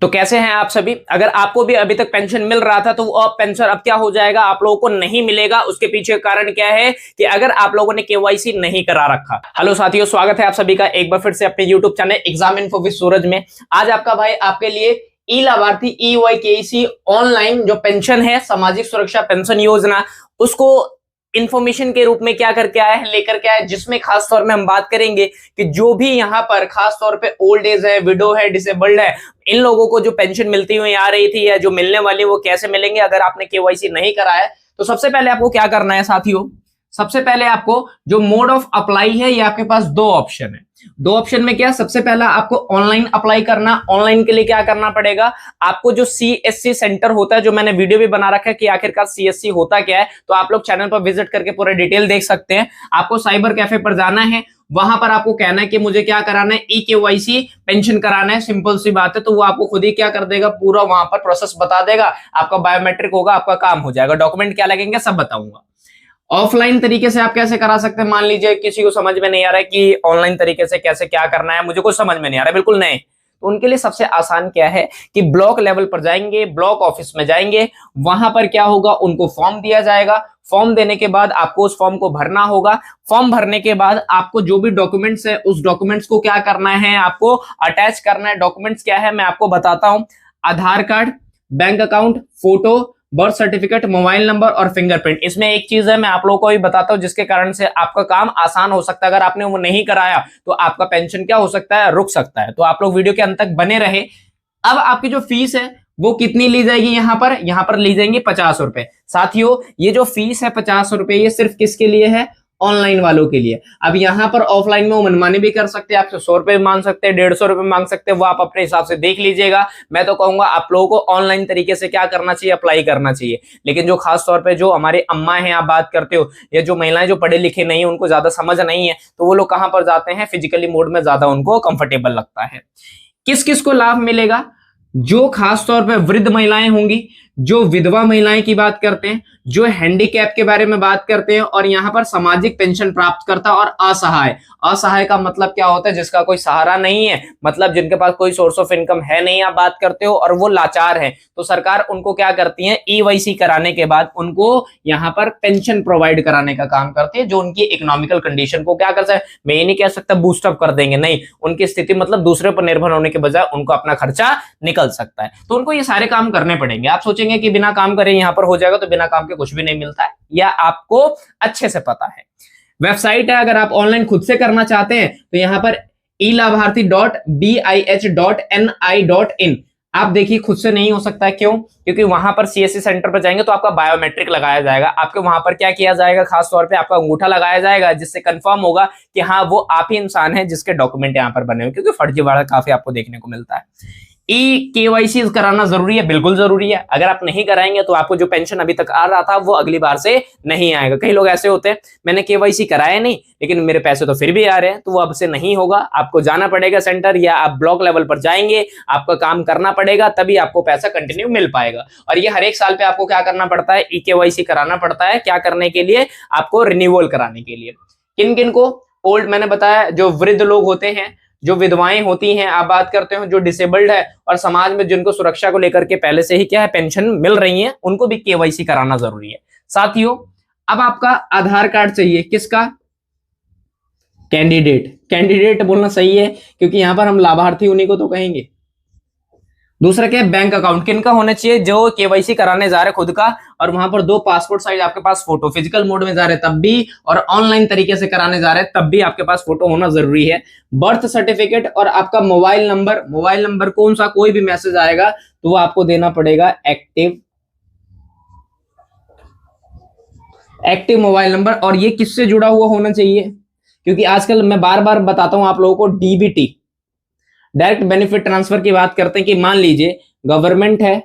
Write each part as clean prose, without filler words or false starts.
तो कैसे हैं आप सभी। अगर आपको भी अभी तक पेंशन मिल रहा था तो वो अब पेंशन अब क्या हो जाएगा, आप लोगों को नहीं मिलेगा। उसके पीछे कारण क्या है कि अगर आप लोगों ने केवाईसी नहीं करा रखा। हेलो साथियों, स्वागत है आप सभी का एक बार फिर से अपने YouTube channel exam info with Suraj में। आज आपका भाई आपके लिए ई लाभार्थी EYKC ऑनलाइन जो पेंशन है, सामाजिक सुरक्षा पेंशन योजना, उसको इंफॉर्मेशन के रूप में क्या करके आया है, लेकर के आया है, जिसमें खास तौर में हम बात करेंगे कि जो भी यहाँ पर खास तौर पे ओल्ड एज है, विडो है, डिसेबल्ड है, इन लोगों को जो पेंशन मिलती हुई आ रही थी या जो मिलने वाली वो कैसे मिलेंगे अगर आपने केवाईसी नहीं कराया है। तो सबसे पहले आपको क्या करना है साथियों, सबसे पहले आपको जो मोड ऑफ अप्लाई है, ये आपके पास दो ऑप्शन है। दो ऑप्शन में क्या, सबसे पहला आपको ऑनलाइन अप्लाई करना। ऑनलाइन के लिए क्या करना पड़ेगा, आपको जो CSC सेंटर होता है, जो मैंने वीडियो भी बना रखा है कि आखिरकार CSC होता क्या है, तो आप लोग चैनल पर विजिट करके पूरा डिटेल देख सकते हैं। आपको साइबर कैफे पर जाना है, वहां पर आपको कहना है कि मुझे क्या कराना है, EKYC पेंशन कराना है। सिंपल सी बात है, तो वो आपको खुद ही क्या कर देगा, पूरा वहां पर प्रोसेस बता देगा। आपका बायोमेट्रिक होगा, आपका काम हो जाएगा। डॉक्यूमेंट क्या लगेंगे सब बताऊंगा। ऑफलाइन तरीके से आप कैसे करा सकते हैं, मान लीजिए किसी को समझ में नहीं आ रहा है कि ऑनलाइन तरीके से कैसे क्या करना है, मुझे कुछ समझ में नहीं आ रहा है, बिल्कुल नहीं, तो उनके लिए सबसे आसान क्या है कि ब्लॉक लेवल पर जाएंगे, ब्लॉक ऑफिस में जाएंगे, वहां पर क्या होगा, उनको फॉर्म दिया जाएगा। फॉर्म देने के बाद आपको उस फॉर्म को भरना होगा। फॉर्म भरने के बाद आपको जो भी डॉक्यूमेंट्स है, उस डॉक्यूमेंट्स को क्या करना है, आपको अटैच करना है। डॉक्यूमेंट्स क्या है मैं आपको बताता हूं, Aadhaar card, bank account, photo, birth certificate, mobile number और फिंगरप्रिंट। इसमें एक चीज है मैं आप लोगों को भी बताता हूं जिसके कारण से आपका काम आसान हो सकता है। अगर आपने वो नहीं कराया तो आपका पेंशन क्या हो सकता है, रुक सकता है। तो आप लोग वीडियो के अंत तक बने रहे। अब आपकी जो फीस है वो कितनी ली जाएगी, यहाँ पर ली जाएंगी 50 रुपए। साथियों ये जो फीस है 50 रुपए, ये सिर्फ किसके लिए है, ऑनलाइन वालों के लिए। अब यहाँ पर ऑफलाइन में वो मनमानी भी कर सकते हैं, आपसे 100 रुपए मांग सकते हैं, 150 रुपए मांग सकते हैं, वो आप अपने हिसाब से देख लीजिएगा। मैं तो कहूंगा आप लोगों को ऑनलाइन तरीके से क्या करना चाहिए, अप्लाई करना चाहिए। लेकिन जो खास तौर पे जो हमारे अम्मा हैं, आप बात करते हो, या जो महिलाएं जो पढ़े लिखे नहीं है, उनको ज्यादा समझ नहीं है, तो वो लोग कहां पर जाते हैं, फिजिकली मोड में ज्यादा उनको कंफर्टेबल लगता है। किस किस को लाभ मिलेगा, जो खास तौर पे वृद्ध महिलाएं होंगी, जो विधवा महिलाएं की बात करते हैं, जो हैंडीकैप के बारे में बात करते हैं, और यहाँ पर सामाजिक पेंशन प्राप्त करता और असहाय। असहाय का मतलब क्या होता है, जिसका कोई सहारा नहीं है, मतलब जिनके पास कोई सोर्स ऑफ इनकम है नहीं, आप बात करते हो, और वो लाचार है, तो सरकार उनको क्या करती है, EYC कराने के बाद उनको यहाँ पर पेंशन प्रोवाइड कराने का काम करती है, जो उनकी इकोनॉमिकल कंडीशन को क्या कर सकते हैं, मैं ये नहीं कह सकता बूस्टअप कर देंगे, नहीं, उनकी स्थिति मतलब दूसरे पर निर्भर होने के बजाय उनको अपना खर्चा निकल सकता है। तो उनको ये सारे काम करने पड़ेंगे। आप सोचेंगे कि बिना काम करे यहाँ पर हो जाएगा, तो बिना काम के कुछ भी नहीं मिलता है, या आपको अच्छे से पता है। वेबसाइट है, अगर आप ऑनलाइन खुद से करना चाहते हैं तो यहाँ पर elabarthi.bih.ni.in। आप देखिए खुद से नहीं हो सकता है, क्यों, क्योंकि वहां पर CSC सेंटर पर जाएंगे तो आपका बायोमेट्रिक लगाया जाएगा। आपके वहां पर क्या किया जाएगा, खास तौर पे आपका अंगूठा लगाया जाएगा, जिससे कंफर्म होगा कि हाँ वो आप ही इंसान है जिसके डॉक्यूमेंट यहाँ पर बने हुए, क्योंकि फर्जीवाड़ा काफी आपको देखने को मिलता है। EKYC कराना जरूरी है, बिल्कुल जरूरी है। अगर आप नहीं कराएंगे तो आपको जो पेंशन अभी तक आ रहा था वो अगली बार से नहीं आएगा। कई लोग ऐसे होते हैं, मैंने KYC कराया नहीं लेकिन मेरे पैसे तो फिर भी आ रहे हैं, तो वो अब से नहीं होगा। आपको जाना पड़ेगा सेंटर, या आप ब्लॉक लेवल पर जाएंगे, आपका काम करना पड़ेगा, तभी आपको पैसा कंटिन्यू मिल पाएगा। और ये हर एक साल पे आपको क्या करना पड़ता है, EKYC कराना पड़ता है। क्या करने के लिए, आपको रिन्यूअल कराने के लिए। किन किन को, ओल्ड मैंने बताया, जो वृद्ध लोग होते हैं, जो विधवाएं होती हैं, आप बात करते हो, जो डिसेबल्ड है, और समाज में जिनको सुरक्षा को लेकर के पहले से ही क्या है, पेंशन मिल रही है, उनको भी KYC कराना जरूरी है। साथियों अब आपका आधार कार्ड चाहिए, किसका, कैंडिडेट बोलना सही है, क्योंकि यहां पर हम लाभार्थी उन्हीं को तो कहेंगे। दूसरा क्या है, बैंक अकाउंट किनका होना चाहिए, जो KYC कराने जा रहे खुद का, और वहां पर 2 पासपोर्ट साइज आपके पास फोटो, फिजिकल मोड में जा रहे तब भी, और ऑनलाइन तरीके से कराने जा रहे तब भी आपके पास फोटो होना जरूरी है। बर्थ सर्टिफिकेट और आपका मोबाइल नंबर कौन सा, कोई भी मैसेज आएगा तो वो आपको देना पड़ेगा एक्टिव मोबाइल नंबर। और ये किससे जुड़ा हुआ होना चाहिए, क्योंकि आजकल मैं बार बार बताता हूं आप लोगों को, DBT डायरेक्ट बेनिफिट ट्रांसफर की बात करते हैं कि मान लीजिए गवर्नमेंट है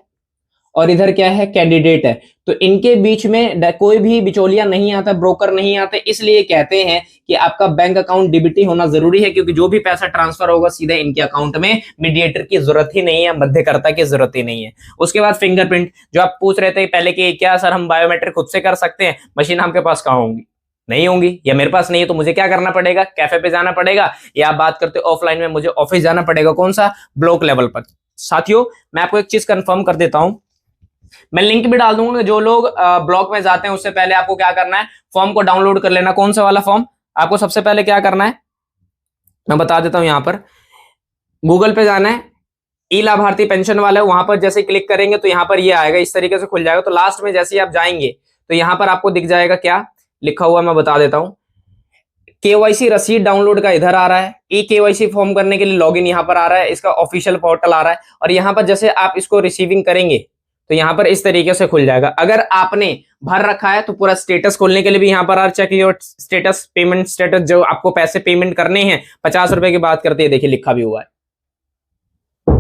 और इधर क्या है, कैंडिडेट है, तो इनके बीच में कोई भी बिचौलिया नहीं आता, ब्रोकर नहीं आते। इसलिए कहते हैं कि आपका बैंक अकाउंट DBT होना जरूरी है, क्योंकि जो भी पैसा ट्रांसफर होगा सीधे इनके अकाउंट में, मीडिएटर की जरूरत ही नहीं है, मध्यकर्ता की जरूरत ही नहीं है। उसके बाद फिंगरप्रिंट, जो आप पूछ रहे थे पहले कि क्या सर हम बायोमेट्रिक खुद से कर सकते हैं, मशीन आपके पास कहाँ होंगी, नहीं होंगी, या मेरे पास नहीं है, तो मुझे क्या करना पड़ेगा, कैफे पे जाना पड़ेगा, या आप बात करते हो ऑफलाइन में, मुझे ऑफिस जाना पड़ेगा, कौन सा, ब्लॉक लेवल पर। साथियों मैं आपको एक चीज कंफर्म कर देता हूं, मैं लिंक भी डाल दूंगा। जो लोग ब्लॉग में जाते हैं उससे पहले आपको क्या करना है, फॉर्म को डाउनलोड कर लेना। कौन सा वाला फॉर्म? आपको सबसे पहले क्या करना है मैं बता देता हूं। यहां पर गूगल पे जाना है, ई लाभार्थी पेंशन वाला है, वहां पर जैसे क्लिक करेंगे तो यहाँ पर ये आएगा, इस तरीके से खुल जाएगा। तो लास्ट में जैसे ही आप जाएंगे तो यहाँ पर आपको दिख जाएगा क्या लिखा हुआ, मैं बता देता हूँ। केवाईसी रसीद डाउनलोड का इधर आ रहा है, ई केवाईसी फॉर्म करने के लिए लॉगिन यहाँ पर आ रहा है, इसका ऑफिशियल पोर्टल आ रहा है। और यहाँ पर जैसे आप इसको रिसीविंग करेंगे तो यहाँ पर इस तरीके से खुल जाएगा। अगर आपने भर रखा है तो पूरा स्टेटस खोलने के लिए भी यहाँ पर check your status, payment status, जो आपको पैसे पेमेंट करने हैं 50 रुपए की बात करते हैं, देखिए लिखा भी हुआ है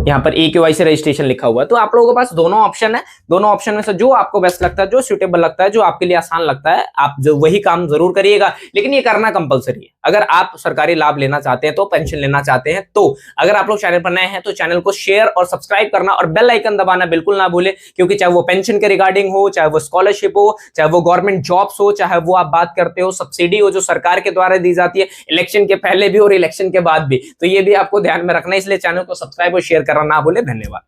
यहाँ पर ई-केवाईसी रजिस्ट्रेशन लिखा हुआ है। तो आप लोगों के पास दोनों ऑप्शन है, दोनों ऑप्शन में से जो आपको बेस्ट लगता है, जो सुटेबल लगता है, जो आपके लिए आसान लगता है, आप जो वही काम जरूर करिएगा। लेकिन ये करना कंपलसरी है। अगर आप सरकारी लाभ लेना चाहते हैं तो, पेंशन लेना चाहते हैं तो, अगर आप लोग चैनल पर नए हैं तो चैनल को शेयर और सब्सक्राइब करना और बेल आइकन दबाना बिल्कुल ना भूले, क्योंकि चाहे वो पेंशन के रिगार्डिंग हो, चाहे वो स्कॉलरशिप हो, चाहे वो गवर्नमेंट जॉब्स हो, चाहे वो आप बात करते हो सब्सिडी हो जो सरकार के द्वारा दी जाती है इलेक्शन के पहले भी और इलेक्शन के बाद भी, तो ये भी आपको ध्यान में रखना है। इसलिए चैनल को सब्सक्राइब और शेयर करना ना भूले। धन्यवाद।